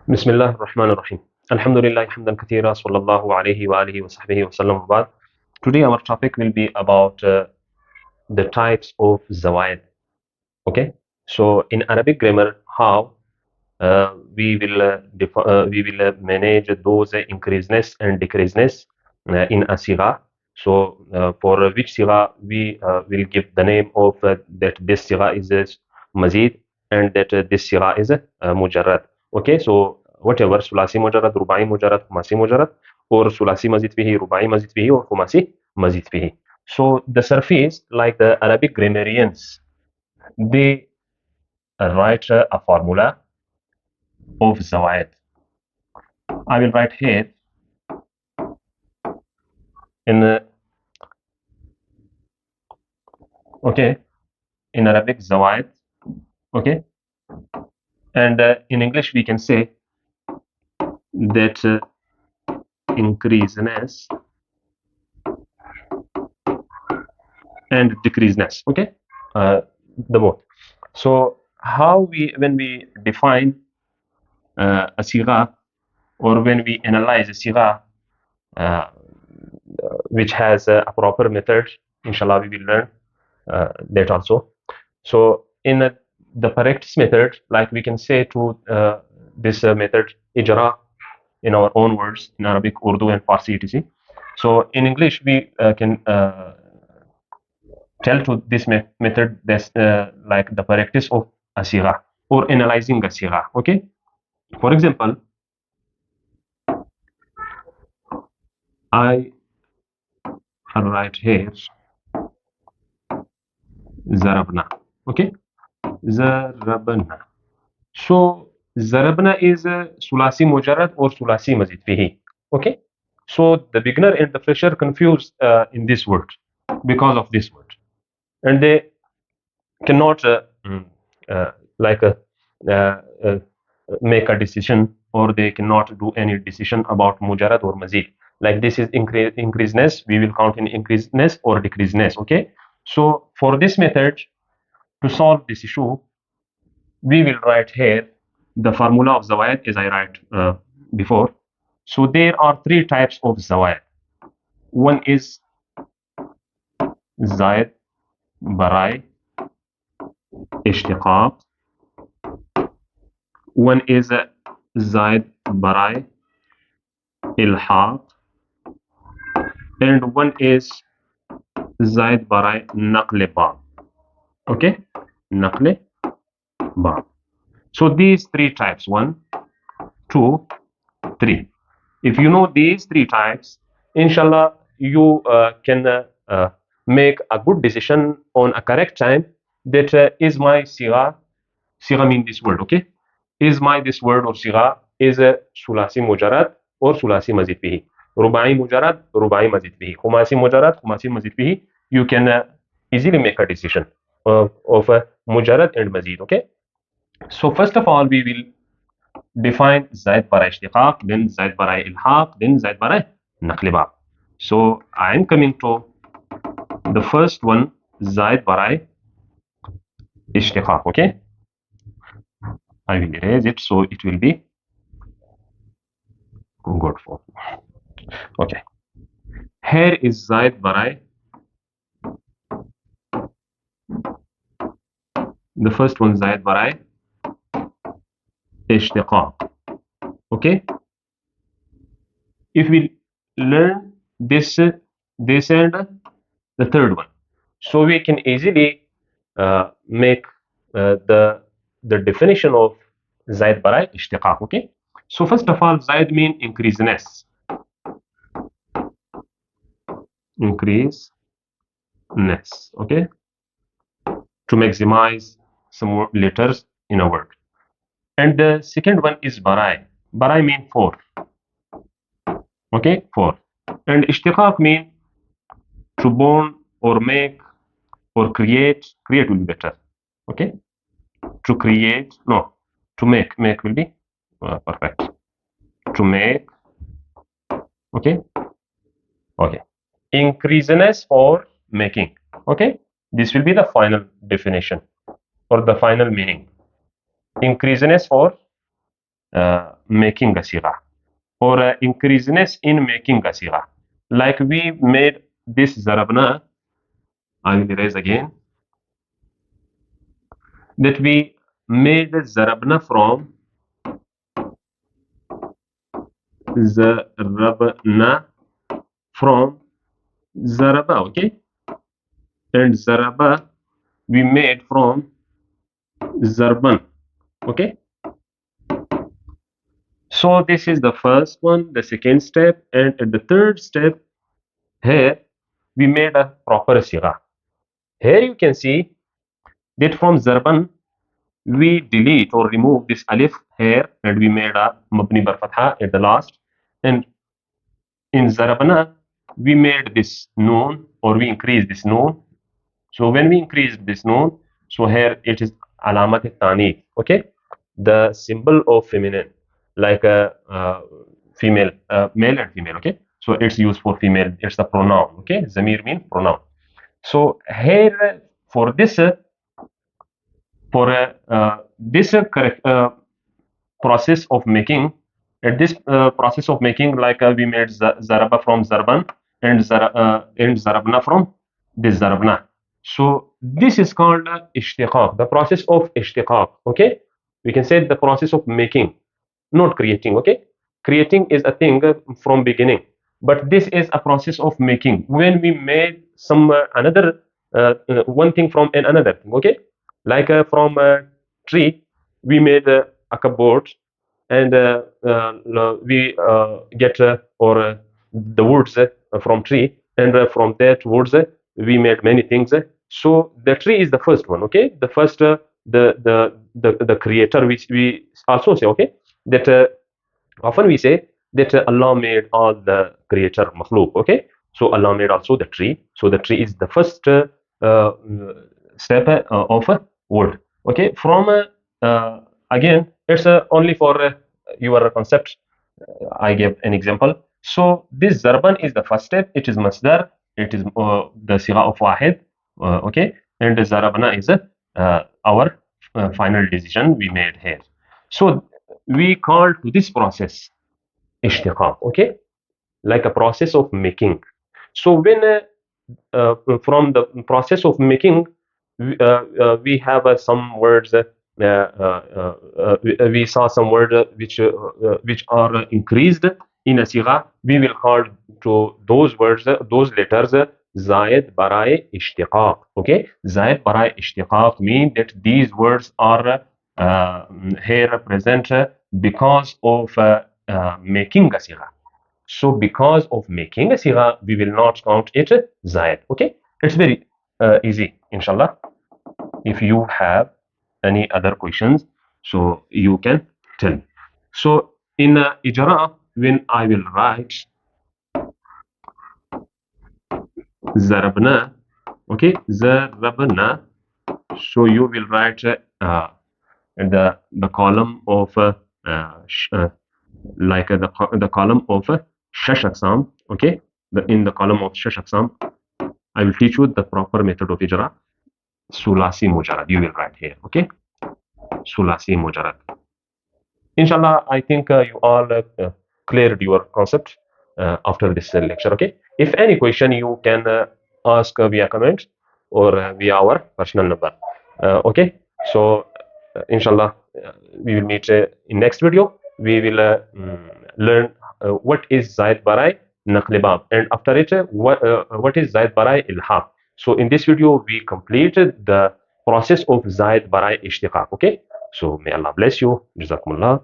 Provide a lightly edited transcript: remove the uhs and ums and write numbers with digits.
بسم الله الرحمن الرحيم. الحمد لله حمدا كثيرا صلى الله عليه وآله وصحبه وسلم وبعد. Today our topic will be about the types of Zawaid. Okay, so in Arabic grammar, how we will manage those increaseness and decreaseness in a sigha. So for which sigha we will give the name of that this sigha is mazid and that this sigha is mujarrad. Okay, so whatever sulasi mujarrad, rubai mujarrad, khumasi mujarrad, or sulasi mazid fihi, rubai mazid fihi, or khumasi mazid fihi. So the Sarfis, like the Arabic grammarians, they write a formula of Zawaid. I will write here in okay, in Arabic Zawaid, okay, and in English we can say that increaseness and decreaseness, okay, the both. So how when we define a sigha, or when we analyze a sigha which has a proper method, inshallah we will learn that also. So in the practice method, like we can say to this method ijra in our own words in Arabic, Urdu, and Farsi, etc. So in English we can tell to this method this like the practice of a sigha or analyzing a sigha. Okay, for example, I write here zarabna. Okay, zarabna. So zarabna is sulasi mujarrad or sulasi mazid fihi. Okay, so the beginner and the fresher confused in this word because of this word, and they cannot like make a decision, or they cannot do any decision about mujarrad or mazid. Like this is increaseness, we will count in increaseness or decreaseness. Okay, so for this method, to solve this issue, we will write here the formula of Zawaid as I write before. So there are three types of Zawaid. One is Zaid Baraye Ishtiqaq. One is Zaid Baraye Ilhaq. And one is Zaid Baraye Naqle Bab. Okay, Naqle Bab. So these three types, 1, 2, 3. If you know these three types, inshallah, you can make a good decision on a correct time that is my sigha. Sigha mean this word, okay? Is my this word or sigha is a sulasi mujarrad or sulasi mazid fihi. Rubai mujarrad, rubai mazid fihi. Khumasi mujarrad, khumasi mazid fihi. You can easily make a decision of mujarrad and mazid, okay? So first of all, we will define Zaid Baraye Ishtiqaq, then Zaid Baraye Ilhaq, then Zaid Baraye Naqli Bab. So I am coming to the first one, Zaid Baraye Ishtiqaq. Okay, I will erase it so it will be good for. Okay, here is Zaid Baraye. The first one, Zaid Baraye Ishtiqaq. Okay, if we learn this and the third one, so we can easily make the definition of Zaid Baraye Ishtiqaq. Okay, so first of all, Zaid mean increaseness. Increaseness. Okay, to maximize some more letters in a word. And the second one is Baraye. Baraye mean 4. Okay, 4. And Ishtiqaq mean to born or make or create. Create will be better. Okay, to create, no, to make. Make will be perfect. To make. Okay, okay. Increaseness or making. Okay, this will be the final definition or the final meaning. Increaseness for making a sigha, or increasedness in making a sigha. Like we made this zarabna, I will erase again, that we made zarabna from zaraba, okay, and zaraba we made from zarban, okay. So this is the first one, the second step, and the third step, here we made a proper sigha. Here you can see that from zarban we delete or remove this alif here, and we made a mabni bar fatha at the last, and in zarabana we made this noon, or we increased this noon. So when we increased this noon, so here it is alamat tani, okay, the symbol of feminine, like a female, male and female, okay. So it's used for female, it's the pronoun, okay. Zamir means pronoun. So here for this correct process of making, at this process of making, like we made zaraba from zarban, and zarabna from this zarabna. So this is called ishtiqaq, the process of ishtiqaq, okay. We can say the process of making, not creating, okay. Creating is a thing from beginning, but this is a process of making, when we made some another one thing from another thing, okay. Like from a tree we made a cupboard, and we get or the woods from tree, and from that woods we made many things. So the tree is the first one, okay, the first the creator, which we also say, okay, that often we say that Allah made all the creator makhluk, okay. So Allah made also the tree, so the tree is the first step of wood, okay. From again, it's only for your concept, I gave an example. So this zarban is the first step, it is masdar, it is the sigha of wahid, okay, and the zarabna is our final decision we made here. So we call to this process ishtiqaq, okay, like a process of making. So when from the process of making, we have some words, we saw some words which are increased in a sigha. We will call to those words, those letters, Zaid Baraye Ishtiqaq, okay. Zaid Baraye Ishtiqaq mean that these words are here present because of making a sigha. So because of making a sigha, we will not count it Zaid, okay. It's very easy, inshallah. If you have any other questions, so you can tell me. So in ijra, when I will write zarabna, okay, zarabna, so you will write the column of like the column of shashaksam, okay. In the column of shashaksam, I will teach you the proper method of ijra. Sulasi Mujarrad, you will write here, okay. Sulasi Mujarrad. Inshallah, I think you all cleared your concept after this lecture, okay. If any question, you can ask via comment or via our personal number, okay. So inshallah, we will meet in next video. We will learn what is Zaid Baraye Naqli Bab, and after it what is Zaid Baraye Ilhaq. So in this video we completed the process of Zaid Baraye Ishtiqaq, okay. So may Allah bless you. Jazakumullah.